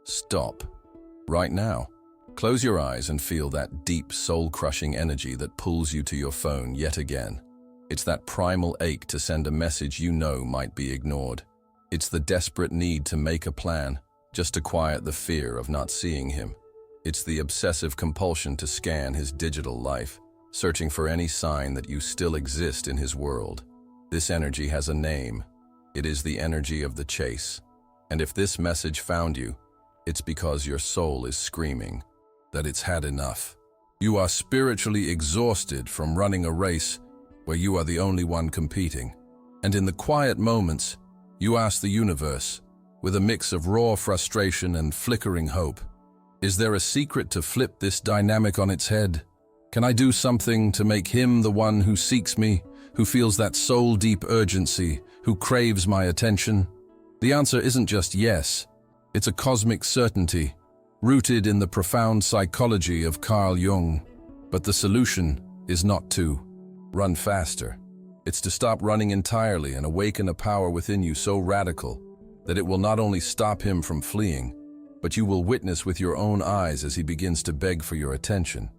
stop. Right now. Close your eyes and feel that deep, soul-crushing energy that pulls you to your phone yet again. It's that primal ache to send a message you know might be ignored. It's the desperate need to make a plan, just to quiet the fear of not seeing him. It's the obsessive compulsion to scan his digital life, searching for any sign that you still exist in his world. This energy has a name. It is the energy of the chase. And if this message found you, it's because your soul is screaming that it's had enough. You are spiritually exhausted from running a race where you are the only one competing. And in the quiet moments, you ask the universe, with a mix of raw frustration and flickering hope, is there a secret to flip this dynamic on its head? Can I do something to make him the one who seeks me, who feels that soul-deep urgency, who craves my attention? The answer isn't just yes. It's a cosmic certainty, rooted in the profound psychology of Carl Jung. But the solution is not to run faster. It's to stop running entirely and awaken a power within you so radical that it will not only stop him from fleeing, but you will witness with your own eyes as he begins to beg for your attention.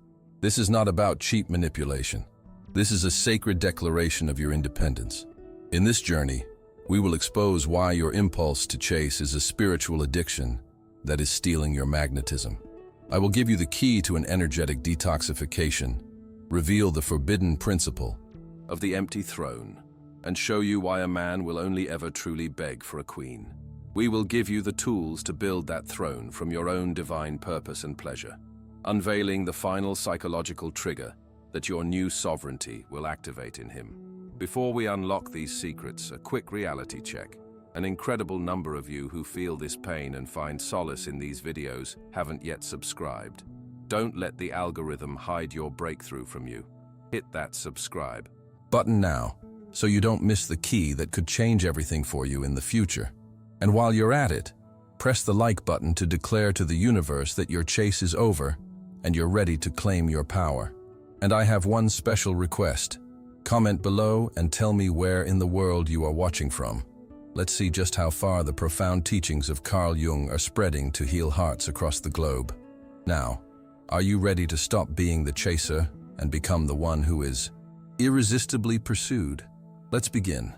This is not about cheap manipulation. This is a sacred declaration of your independence. In this journey, we will expose why your impulse to chase is a spiritual addiction that is stealing your magnetism. I will give you the key to an energetic detoxification, reveal the forbidden principle of the empty throne, and show you why a man will only ever truly beg for a queen. We will give you the tools to build that throne from your own divine purpose and pleasure, unveiling the final psychological trigger that your new sovereignty will activate in him. Before we unlock these secrets, a quick reality check. An incredible number of you who feel this pain and find solace in these videos haven't yet subscribed. Don't let the algorithm hide your breakthrough from you. Hit that subscribe button now, so you don't miss the key that could change everything for you in the future. And while you're at it, press the like button to declare to the universe that your chase is over and you're ready to claim your power. And I have one special request. Comment below and tell me where in the world you are watching from. Let's see just how far the profound teachings of Carl Jung are spreading to heal hearts across the globe. Now, are you ready to stop being the chaser and become the one who is irresistibly pursued? Let's begin.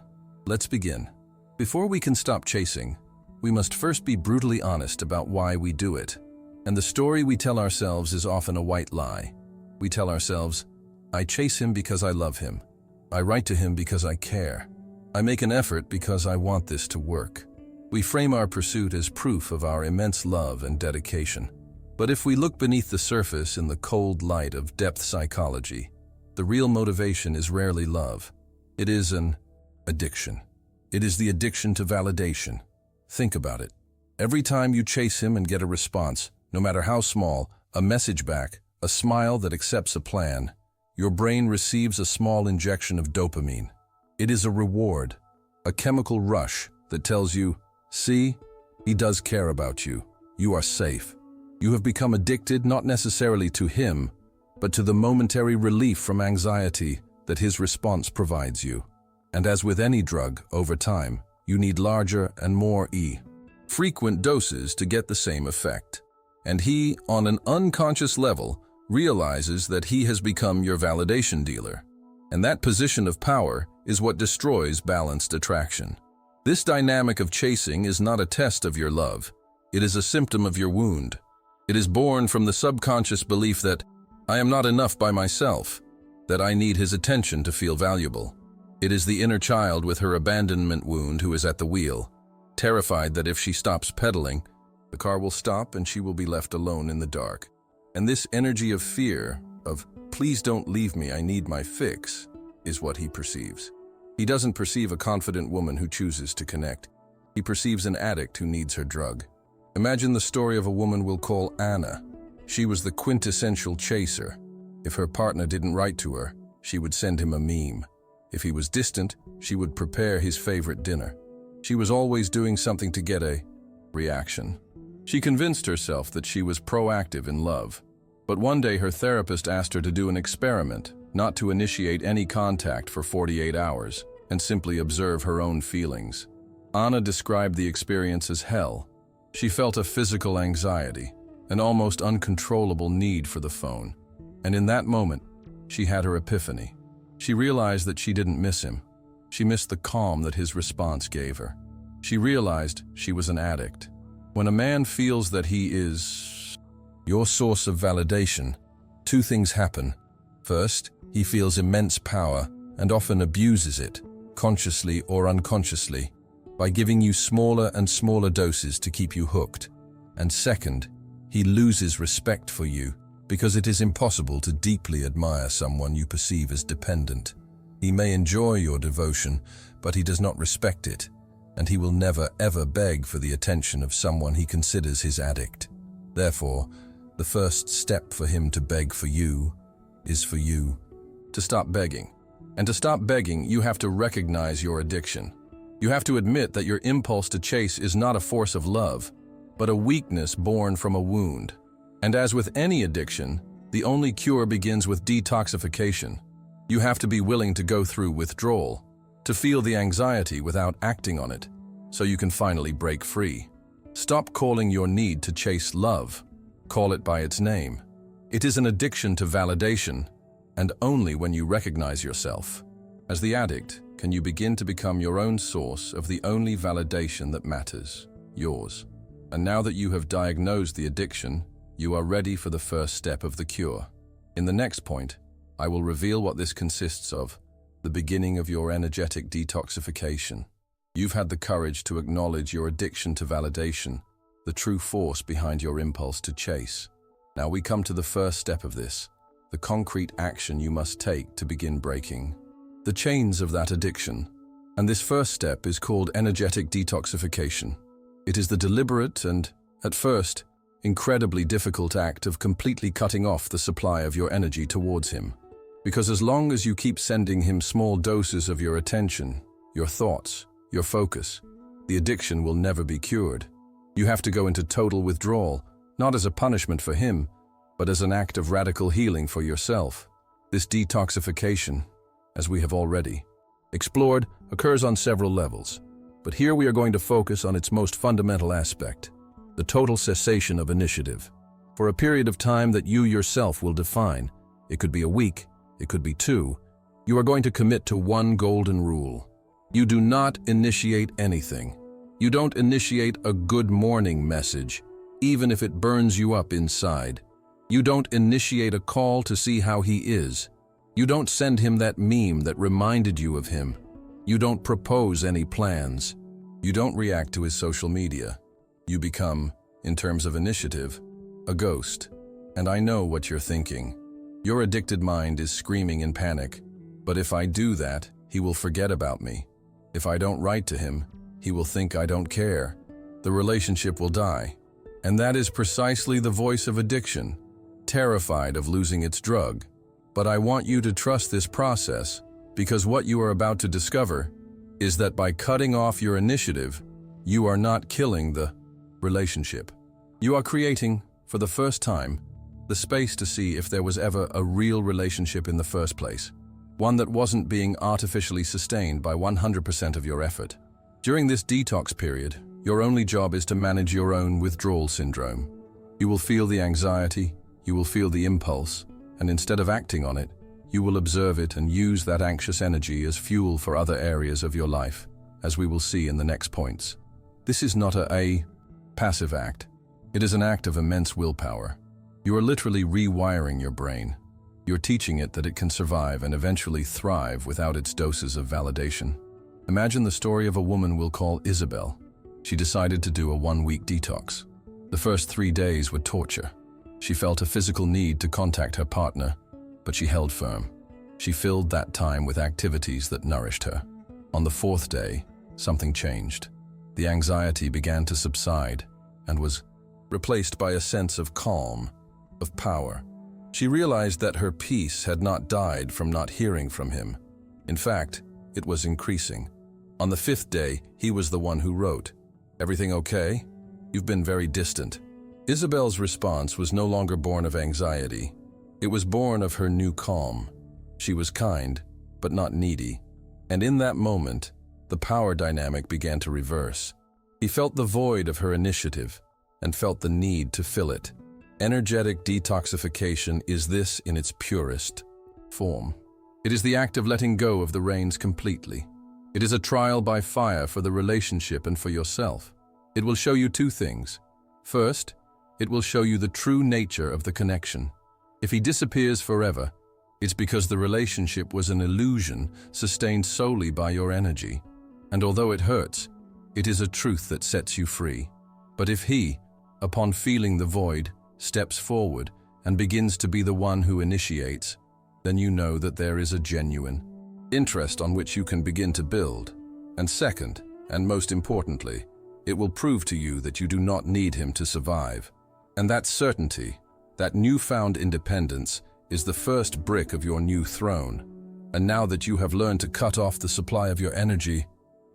Let's begin. Before we can stop chasing, we must first be brutally honest about why we do it. And the story we tell ourselves is often a white lie. We tell ourselves, I chase him because I love him. I write to him because I care. I make an effort because I want this to work. We frame our pursuit as proof of our immense love and dedication. But if we look beneath the surface in the cold light of depth psychology, the real motivation is rarely love. It is an addiction. It is the addiction to validation. Think about it. Every time you chase him and get a response, no matter how small, a message back, a smile that accepts a plan, your brain receives a small injection of dopamine. It is a reward, a chemical rush that tells you, see, he does care about you. You are safe. You have become addicted not necessarily to him, but to the momentary relief from anxiety that his response provides you. And as with any drug, over time, you need larger and more frequent doses to get the same effect. And he, on an unconscious level, realizes that he has become your validation dealer. And that position of power is what destroys balanced attraction. This dynamic of chasing is not a test of your love. It is a symptom of your wound. It is born from the subconscious belief that I am not enough by myself, that I need his attention to feel valuable. It is the inner child with her abandonment wound who is at the wheel, terrified that if she stops pedaling, the car will stop and she will be left alone in the dark. And this energy of fear, of please don't leave me, I need my fix, is what he perceives. He doesn't perceive a confident woman who chooses to connect. He perceives an addict who needs her drug. Imagine the story of a woman we'll call Anna. She was the quintessential chaser. If her partner didn't write to her, she would send him a meme. If he was distant, she would prepare his favorite dinner. She was always doing something to get a reaction. She convinced herself that she was proactive in love. But one day her therapist asked her to do an experiment, not to initiate any contact for 48 hours, and simply observe her own feelings. Anna described the experience as hell. She felt a physical anxiety, an almost uncontrollable need for the phone. And in that moment, she had her epiphany. She realized that she didn't miss him. She missed the calm that his response gave her. She realized she was an addict. When a man feels that he is your source of validation, two things happen. First, he feels immense power and often abuses it, consciously or unconsciously, by giving you smaller and smaller doses to keep you hooked. And second, he loses respect for you because it is impossible to deeply admire someone you perceive as dependent. He may enjoy your devotion, but he does not respect it, and he will never ever beg for the attention of someone he considers his addict. Therefore, the first step for him to beg for you is for you to stop begging. And to stop begging, you have to recognize your addiction. You have to admit that your impulse to chase is not a force of love, but a weakness born from a wound. And as with any addiction, the only cure begins with detoxification. You have to be willing to go through withdrawal, to feel the anxiety without acting on it, so you can finally break free. Stop calling your need to chase love. Call it by its name. It is an addiction to validation, and only when you recognize yourself as the addict can you begin to become your own source of the only validation that matters, yours. And now that you have diagnosed the addiction, you are ready for the first step of the cure. In the next point, I will reveal what this consists of, the beginning of your energetic detoxification. You've had the courage to acknowledge your addiction to validation, the true force behind your impulse to chase. Now we come to the first step of this, the concrete action you must take to begin breaking the chains of that addiction. And this first step is called energetic detoxification. It is the deliberate and, at first, incredibly difficult act of completely cutting off the supply of your energy towards him. Because as long as you keep sending him small doses of your attention, your thoughts, your focus, the addiction will never be cured. You have to go into total withdrawal, not as a punishment for him, but as an act of radical healing for yourself. This detoxification, as we have already explored, occurs on several levels. But here we are going to focus on its most fundamental aspect, the total cessation of initiative. For a period of time that you yourself will define, it could be a week, it could be 2, you are going to commit to one golden rule. You do not initiate anything. You don't initiate a good morning message, even if it burns you up inside. You don't initiate a call to see how he is. You don't send him that meme that reminded you of him. You don't propose any plans. You don't react to his social media. You become, in terms of initiative, a ghost. And I know what you're thinking. Your addicted mind is screaming in panic. But if I do that, he will forget about me. If I don't write to him, he will think I don't care. The relationship will die. And that is precisely the voice of addiction, terrified of losing its drug. But I want you to trust this process, because what you are about to discover is that by cutting off your initiative, you are not killing the relationship. You are creating, for the first time, the space to see if there was ever a real relationship in the first place, one that wasn't being artificially sustained by 100% of your effort. During this detox period, your only job is to manage your own withdrawal syndrome. You will feel the anxiety, you will feel the impulse, and instead of acting on it, you will observe it and use that anxious energy as fuel for other areas of your life, as we will see in the next points. This is not a passive act. It is an act of immense willpower. You are literally rewiring your brain. You're teaching it that it can survive and eventually thrive without its doses of validation. Imagine the story of a woman we'll call Isabel. She decided to do a 1-week detox. The first 3 days were torture. She felt a physical need to contact her partner, but she held firm. She filled that time with activities that nourished her. On the 4th day, something changed. The anxiety began to subside and was replaced by a sense of calm, of power. She realized that her peace had not died from not hearing from him. In fact, it was increasing. On the 5th day, he was the one who wrote, "Everything okay? You've been very distant." Isabel's response was no longer born of anxiety. It was born of her new calm. She was kind, but not needy. And in that moment, the power dynamic began to reverse. He felt the void of her initiative, and felt the need to fill it. Energetic detoxification is this in its purest form. It is the act of letting go of the reins completely. It is a trial by fire for the relationship and for yourself. It will show you two things. First, it will show you the true nature of the connection. If he disappears forever, it's because the relationship was an illusion sustained solely by your energy. And although it hurts, it is a truth that sets you free. But if he, upon feeling the void, steps forward and begins to be the one who initiates, then you know that there is a genuine interest on which you can begin to build. And second, and most importantly, it will prove to you that you do not need him to survive. And that certainty, that newfound independence, is the first brick of your new throne. And now that you have learned to cut off the supply of your energy,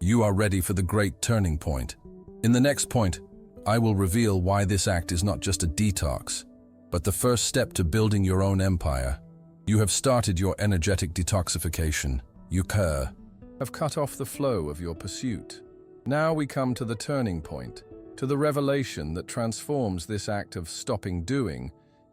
you are ready for the great turning point. In the next point, I will reveal why this act is not just a detox, but the first step to building your own empire. You have started your energetic detoxification. You have cut off the flow of your pursuit. Now we come to the turning point, to the revelation that transforms this act of stopping doing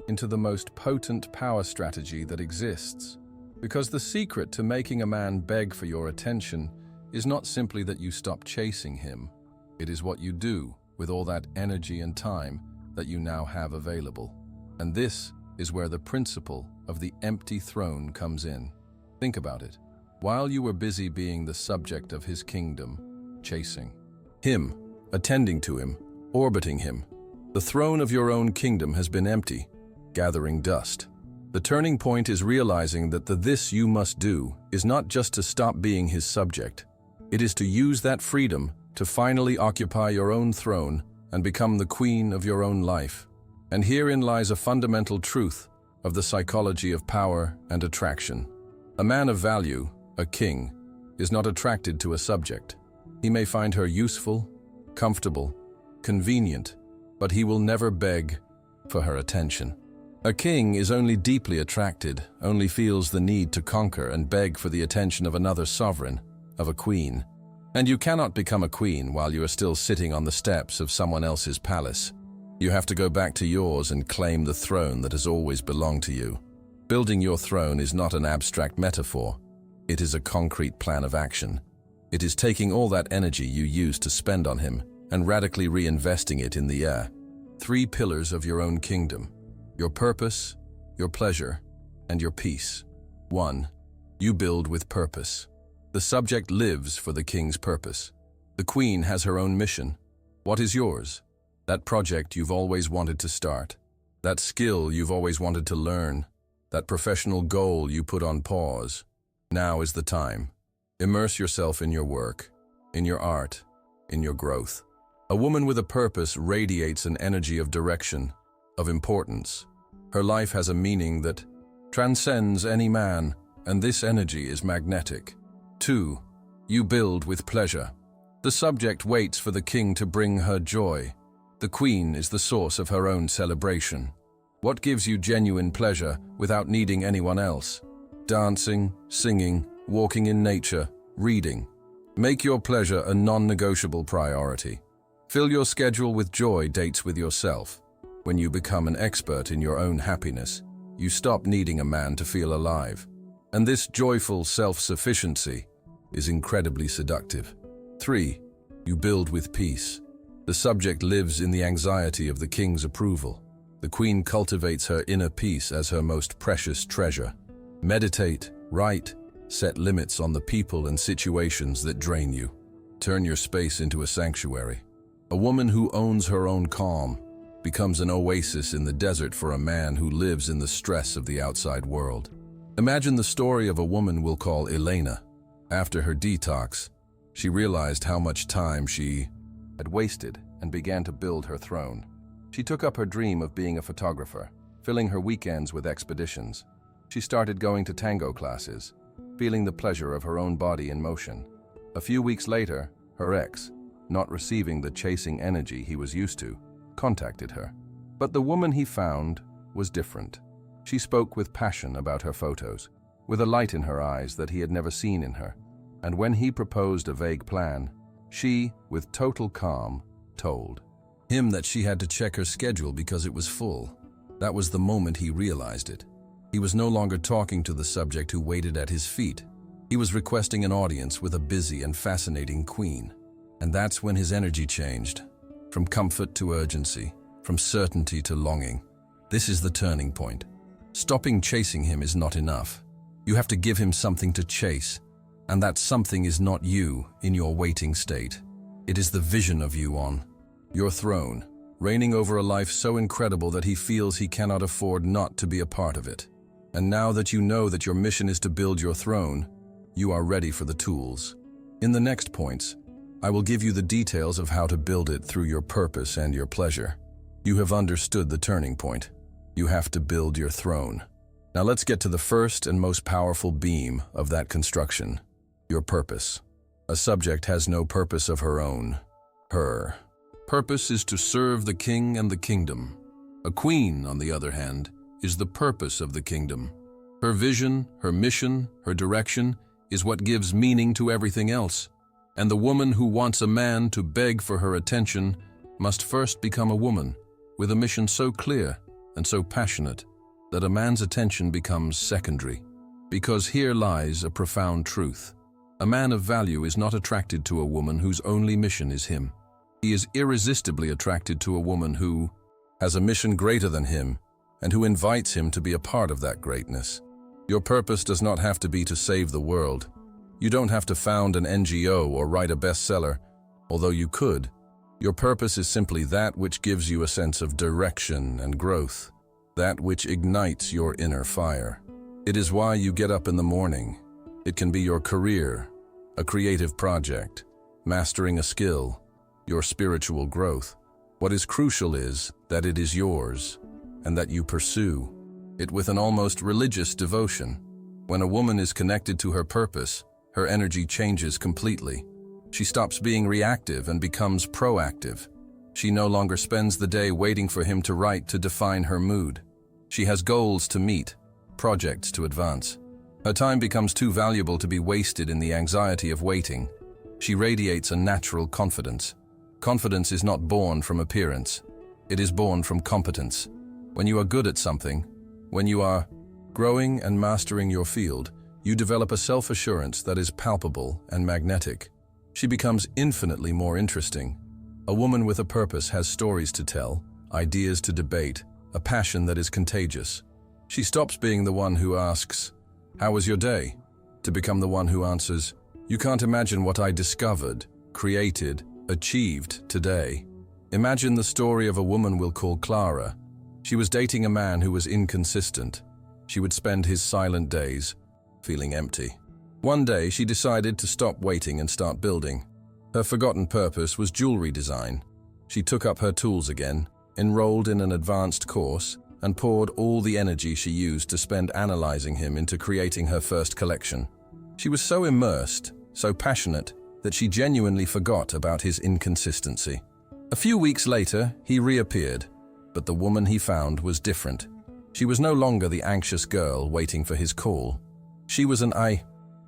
into the most potent power strategy that exists. Because the secret to making a man beg for your attention is not simply that you stop chasing him. It is what you do with all that energy and time that you now have available. And this is where the principle of the empty throne comes in. Think about it. While you were busy being the subject of his kingdom, chasing him, attending to him, orbiting him, the throne of your own kingdom has been empty, gathering dust. The turning point is realizing that the this you must do is not just to stop being his subject. It is to use that freedom to finally occupy your own throne and become the queen of your own life. And herein lies a fundamental truth of the psychology of power and attraction. A man of value, a king, is not attracted to a subject. He may find her useful, comfortable, convenient, but he will never beg for her attention. A king is only deeply attracted, only feels the need to conquer and beg for the attention of another sovereign, of a queen. And you cannot become a queen while you are still sitting on the steps of someone else's palace. You have to go back to yours and claim the throne that has always belonged to you. Building your throne is not an abstract metaphor. It is a concrete plan of action. It is taking all that energy you used to spend on him and radically reinvesting it in the air. 3 pillars of your own kingdom: your purpose, your pleasure, and your peace. 1. You build with purpose. The subject lives for the king's purpose. The queen has her own mission. What is yours? That project you've always wanted to start. That skill you've always wanted to learn. That professional goal you put on pause. Now is the time. Immerse yourself in your work, in your art, in your growth. A woman with a purpose radiates an energy of direction, of importance. Her life has a meaning that transcends any man, and this energy is magnetic. 2. You build with pleasure. The subject waits for the king to bring her joy. The queen is the source of her own celebration. What gives you genuine pleasure without needing anyone else? Dancing, singing, walking in nature, reading. Make your pleasure a non-negotiable priority. Fill your schedule with joy dates with yourself. When you become an expert in your own happiness, you stop needing a man to feel alive. And this joyful self-sufficiency is incredibly seductive. 3. You build with peace. The subject lives in the anxiety of the king's approval. The queen cultivates her inner peace as her most precious treasure. Meditate, write, set limits on the people and situations that drain you. Turn your space into a sanctuary. A woman who owns her own calm becomes an oasis in the desert for a man who lives in the stress of the outside world. Imagine the story of a woman we'll call Elena. After her detox, she realized how much time she had wasted and began to build her throne. She took up her dream of being a photographer, filling her weekends with expeditions. She started going to tango classes, feeling the pleasure of her own body in motion. A few weeks later, her ex, not receiving the chasing energy he was used to, contacted her. But the woman he found was different. She spoke with passion about her photos, with a light in her eyes that he had never seen in her. And when he proposed a vague plan, she, with total calm, told Him that she had to check her schedule because it was full. That was the moment he realized it. He was no longer talking to the subject who waited at his feet. He was requesting an audience with a busy and fascinating queen. And that's when his energy changed, from comfort to urgency, from certainty to longing. This is the turning point. Stopping chasing him is not enough. You have to give him something to chase, and that something is not you in your waiting state. It is the vision of you on your throne, reigning over a life so incredible that he feels he cannot afford not to be a part of it. And now that you know that your mission is to build your throne, you are ready for the tools. In the next points, I will give you the details of how to build it through your purpose and your pleasure. You have understood the turning point. You have to build your throne. Now let's get to the first and most powerful beam of that construction, your purpose. A subject has no purpose of her own. Her purpose is to serve the king and the kingdom. A queen, on the other hand, is the purpose of the kingdom. Her vision, her mission, her direction is what gives meaning to everything else. And the woman who wants a man to beg for her attention must first become a woman with a mission so clear and so passionate that a man's attention becomes secondary. Because here lies a profound truth. A man of value is not attracted to a woman whose only mission is him. He is irresistibly attracted to a woman who has a mission greater than him and who invites him to be a part of that greatness. Your purpose does not have to be to save the world. You don't have to found an NGO or write a bestseller, although you could. Your purpose is simply that which gives you a sense of direction and growth, that which ignites your inner fire. It is why you get up in the morning. It can be your career, a creative project, mastering a skill, your spiritual growth. What is crucial is that it is yours and that you pursue it with an almost religious devotion. When a woman is connected to her purpose, her energy changes completely. She stops being reactive and becomes proactive. She no longer spends the day waiting for him to write to define her mood. She has goals to meet, projects to advance. Her time becomes too valuable to be wasted in the anxiety of waiting. She radiates a natural confidence. Confidence is not born from appearance. It is born from competence. When you are good at something, when you are growing and mastering your field, you develop a self-assurance that is palpable and magnetic. She becomes infinitely more interesting. A woman with a purpose has stories to tell, ideas to debate, a passion that is contagious. She stops being the one who asks, "How was your day?" to become the one who answers, "You can't imagine what I discovered, created, achieved today." Imagine the story of a woman we'll call Clara. She was dating a man who was inconsistent. She would spend his silent days feeling empty. One day, she decided to stop waiting and start building. Her forgotten purpose was jewelry design. She took up her tools again, enrolled in an advanced course, and poured all the energy she used to spend analyzing him into creating her first collection. She was so immersed, so passionate, that she genuinely forgot about his inconsistency. A few weeks later, he reappeared, but the woman he found was different. She was no longer the anxious girl waiting for his call. She was an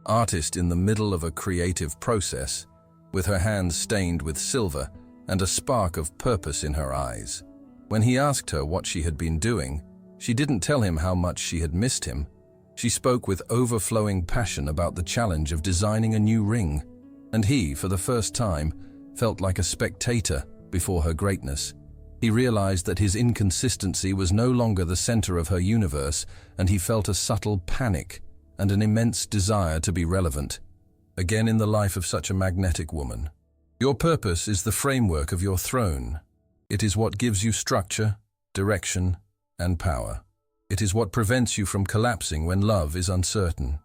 artist in the middle of a creative process, with her hands stained with silver and a spark of purpose in her eyes. When he asked her what she had been doing, she didn't tell him how much she had missed him. She spoke with overflowing passion about the challenge of designing a new ring, and he, for the first time, felt like a spectator before her greatness. He realized that his inconsistency was no longer the center of her universe, and he felt a subtle panic and an immense desire to be relevant, again in the life of such a magnetic woman. Your purpose is the framework of your throne. It is what gives you structure, direction, and power. It is what prevents you from collapsing when love is uncertain.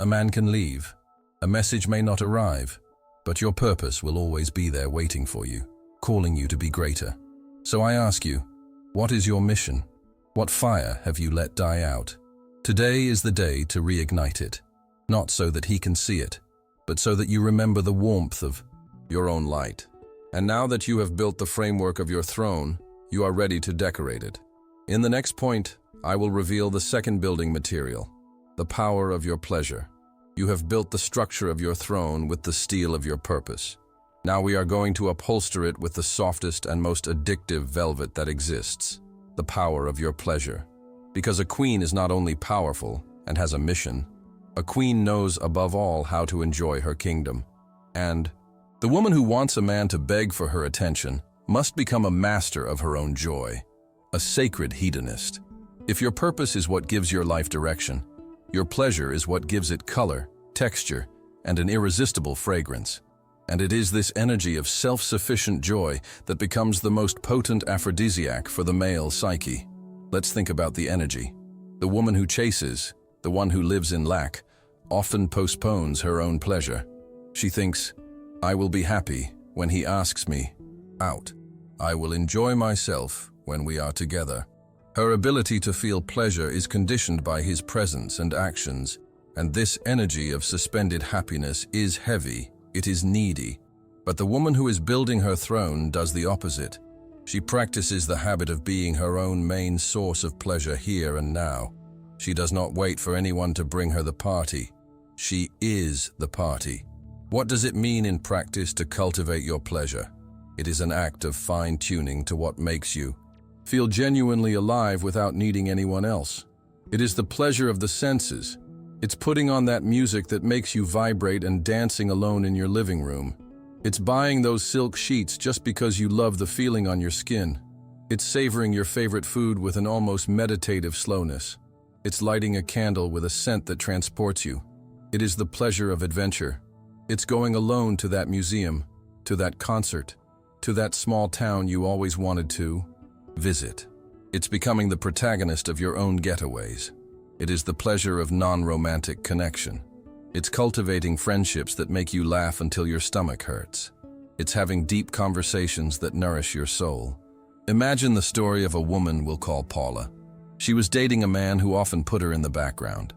A man can leave. A message may not arrive, but your purpose will always be there waiting for you, calling you to be greater. So I ask you, what is your mission? What fire have you let die out? Today is the day to reignite it, not so that he can see it, but so that you remember the warmth of your own light. And now that you have built the framework of your throne, you are ready to decorate it. In the next point, I will reveal the second building material, the power of your pleasure. You have built the structure of your throne with the steel of your purpose. Now we are going to upholster it with the softest and most addictive velvet that exists, the power of your pleasure. Because a queen is not only powerful and has a mission, a queen knows above all how to enjoy her kingdom. And the woman who wants a man to beg for her attention must become a master of her own joy, a sacred hedonist. If your purpose is what gives your life direction, your pleasure is what gives it color, texture, and an irresistible fragrance. And it is this energy of self-sufficient joy that becomes the most potent aphrodisiac for the male psyche. Let's think about the energy. The woman who chases, the one who lives in lack, often postpones her own pleasure. She thinks, "I will be happy when he asks me out. I will enjoy myself when we are together." Her ability to feel pleasure is conditioned by his presence and actions, and this energy of suspended happiness is heavy. It is needy. But the woman who is building her throne does the opposite. She practices the habit of being her own main source of pleasure here and now. She does not wait for anyone to bring her the party. She is the party. What does it mean in practice to cultivate your pleasure? It is an act of fine-tuning to what makes you feel genuinely alive without needing anyone else. It is the pleasure of the senses. It's putting on that music that makes you vibrate and dancing alone in your living room. It's buying those silk sheets just because you love the feeling on your skin. It's savoring your favorite food with an almost meditative slowness. It's lighting a candle with a scent that transports you. It is the pleasure of adventure. It's going alone to that museum, to that concert, to that small town you always wanted to visit. It's becoming the protagonist of your own getaways. It is the pleasure of non-romantic connection. It's cultivating friendships that make you laugh until your stomach hurts. It's having deep conversations that nourish your soul. Imagine the story of a woman we'll call Paula. She was dating a man who often put her in the background.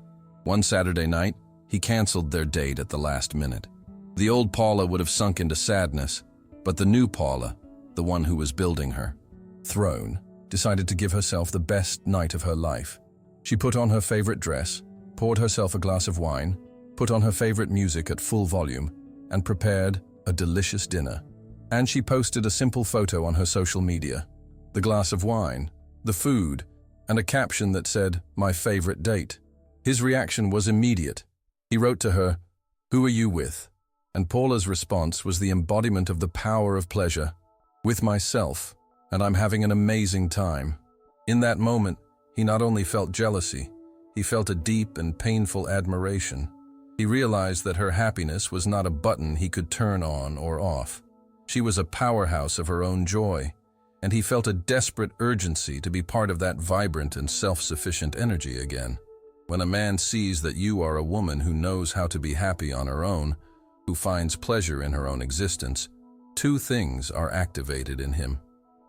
One Saturday night, he canceled their date at the last minute. The old Paula would have sunk into sadness, but the new Paula, the one who was building her throne, decided to give herself the best night of her life. She put on her favorite dress, poured herself a glass of wine, put on her favorite music at full volume, and prepared a delicious dinner. And she posted a simple photo on her social media. The glass of wine, the food, and a caption that said, "My favorite date." His reaction was immediate. He wrote to her, "Who are you with?" And Paula's response was the embodiment of the power of pleasure. "With myself, and I'm having an amazing time." In that moment, he not only felt jealousy, he felt a deep and painful admiration. He realized that her happiness was not a button he could turn on or off. She was a powerhouse of her own joy, and he felt a desperate urgency to be part of that vibrant and self-sufficient energy again. When a man sees that you are a woman who knows how to be happy on her own, who finds pleasure in her own existence, two things are activated in him.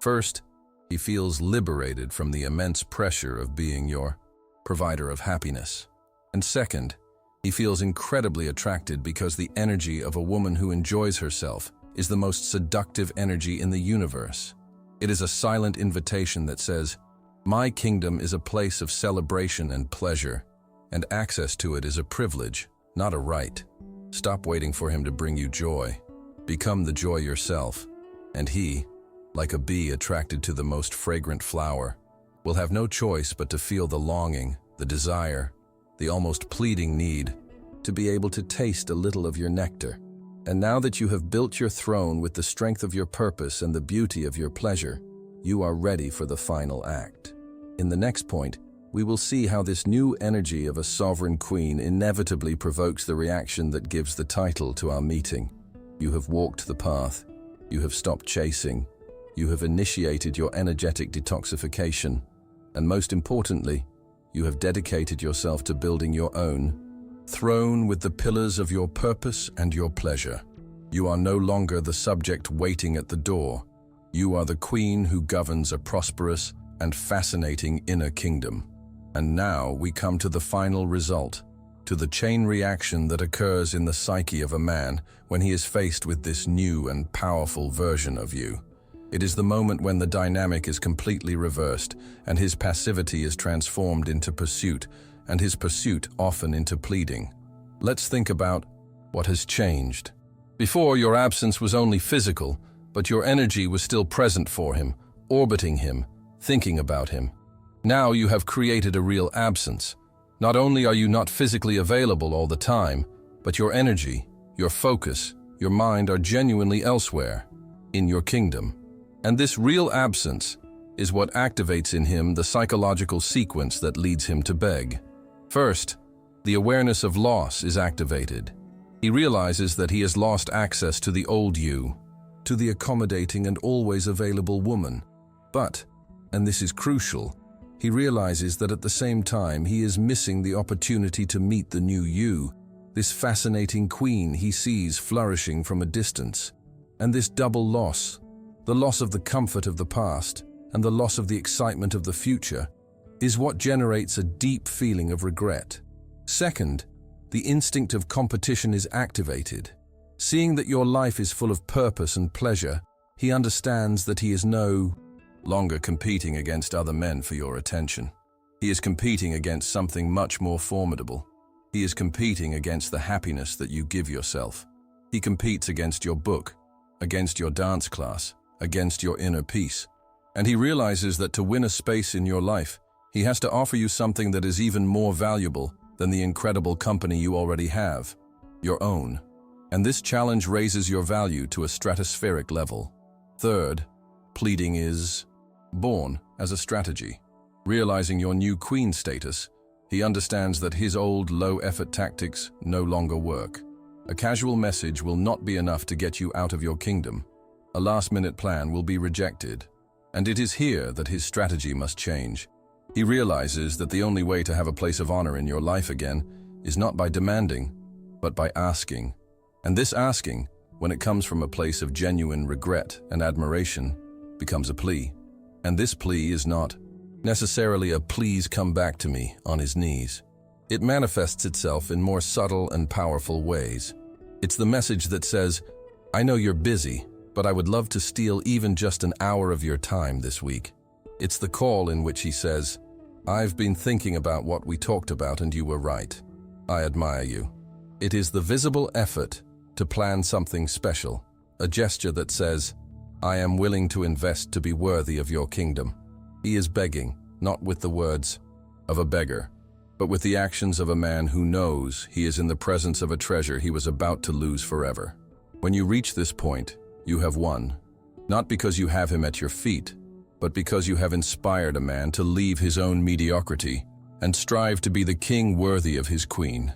First, he feels liberated from the immense pressure of being your provider of happiness. And second, he feels incredibly attracted because the energy of a woman who enjoys herself is the most seductive energy in the universe. It is a silent invitation that says, "My kingdom is a place of celebration and pleasure, and access to it is a privilege, not a right." Stop waiting for him to bring you joy. Become the joy yourself, and he, like a bee attracted to the most fragrant flower, will have no choice but to feel the longing, the desire, the almost pleading need to be able to taste a little of your nectar. And now that you have built your throne with the strength of your purpose and the beauty of your pleasure, you are ready for the final act. In the next point, we will see how this new energy of a sovereign queen inevitably provokes the reaction that gives the title to our meeting. You have walked the path. You have stopped chasing. You have initiated your energetic detoxification. And most importantly, you have dedicated yourself to building your own throne with the pillars of your purpose and your pleasure. You are no longer the subject waiting at the door. You are the queen who governs a prosperous and fascinating inner kingdom. And now we come to the final result, to the chain reaction that occurs in the psyche of a man when he is faced with this new and powerful version of you. It is the moment when the dynamic is completely reversed and his passivity is transformed into pursuit, and his pursuit often into pleading. Let's think about what has changed. Before, your absence was only physical, but your energy was still present for him, orbiting him, thinking about him. Now you have created a real absence. Not only are you not physically available all the time, but your energy, your focus, your mind are genuinely elsewhere, in your kingdom. And this real absence is what activates in him the psychological sequence that leads him to beg. First, the awareness of loss is activated. He realizes that he has lost access to the old you, to the accommodating and always available woman. But, and this is crucial, he realizes that at the same time he is missing the opportunity to meet the new you, this fascinating queen he sees flourishing from a distance. And this double loss, the loss of the comfort of the past and the loss of the excitement of the future, is what generates a deep feeling of regret. Second, the instinct of competition is activated. Seeing that your life is full of purpose and pleasure, he understands that he is no longer competing against other men for your attention. He is competing against something much more formidable. He is competing against the happiness that you give yourself. He competes against your book, against your dance class, against your inner peace. And he realizes that to win a space in your life, he has to offer you something that is even more valuable than the incredible company you already have, your own. And this challenge raises your value to a stratospheric level. Third, pleading is born as a strategy. Realizing your new queen status, he understands that his old low-effort tactics no longer work. A casual message will not be enough to get you out of your kingdom. A last-minute plan will be rejected. And it is here that his strategy must change. He realizes that the only way to have a place of honor in your life again is not by demanding, but by asking. And this asking, when it comes from a place of genuine regret and admiration, becomes a plea. And this plea is not necessarily a "please come back to me" on his knees. It manifests itself in more subtle and powerful ways. It's the message that says, "I know you're busy, but I would love to steal even just an hour of your time this week." It's the call in which he says, "I've been thinking about what we talked about and you were right. I admire you." It is the visible effort to plan something special, a gesture that says, "I am willing to invest to be worthy of your kingdom." He is begging, not with the words of a beggar, but with the actions of a man who knows he is in the presence of a treasure he was about to lose forever. When you reach this point, you have won, not because you have him at your feet, but because you have inspired a man to leave his own mediocrity and strive to be the king worthy of his queen.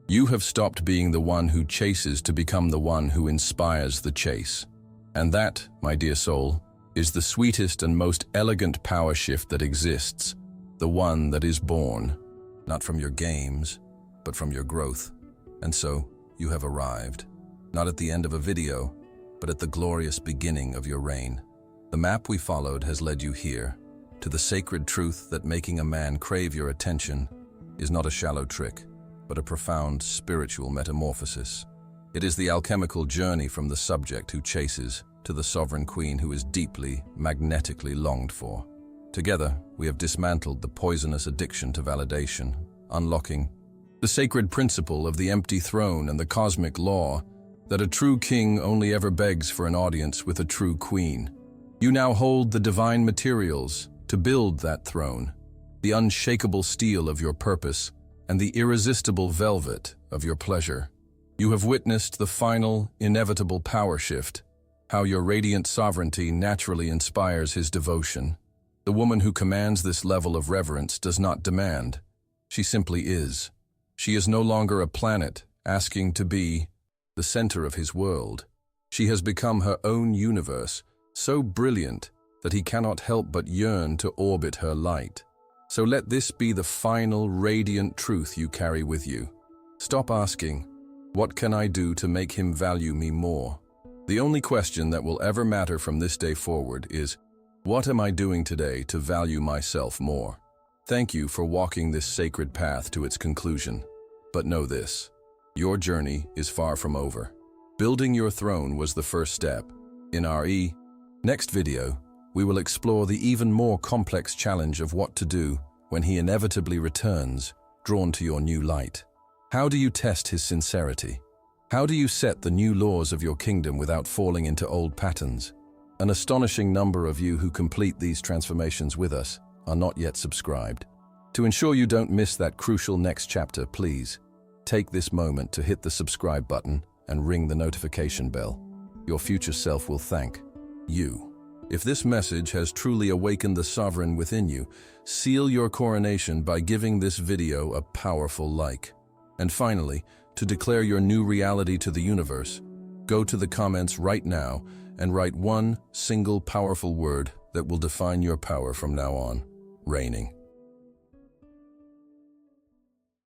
You have stopped being the one who chases to become the one who inspires the chase. And that, my dear soul, is the sweetest and most elegant power shift that exists, the one that is born, not from your games, but from your growth. And so, you have arrived, not at the end of a video, but at the glorious beginning of your reign. The map we followed has led you here, to the sacred truth that making a man crave your attention is not a shallow trick, but a profound spiritual metamorphosis. It is the alchemical journey from the subject who chases to the sovereign queen who is deeply, magnetically longed for. Together, we have dismantled the poisonous addiction to validation, unlocking the sacred principle of the empty throne and the cosmic law that a true king only ever begs for an audience with a true queen. You now hold the divine materials to build that throne, the unshakable steel of your purpose and the irresistible velvet of your pleasure. You have witnessed the final, inevitable power shift, how your radiant sovereignty naturally inspires his devotion. The woman who commands this level of reverence does not demand. She simply is. She is no longer a planet asking to be the center of his world. She has become her own universe, so brilliant that he cannot help but yearn to orbit her light. So let this be the final radiant truth you carry with you. Stop asking, "What can I do to make him value me more?" The only question that will ever matter from this day forward is, "What am I doing today to value myself more?" Thank you for walking this sacred path to its conclusion. But know this, your journey is far from over. Building your throne was the first step. In our next video, we will explore the even more complex challenge of what to do when he inevitably returns, drawn to your new light. How do you test his sincerity? How do you set the new laws of your kingdom without falling into old patterns? An astonishing number of you who complete these transformations with us are not yet subscribed. To ensure you don't miss that crucial next chapter, please take this moment to hit the subscribe button and ring the notification bell. Your future self will thank you. If this message has truly awakened the sovereign within you, seal your coronation by giving this video a powerful like. And finally, to declare your new reality to the universe, go to the comments right now and write one single powerful word that will define your power from now on: reigning.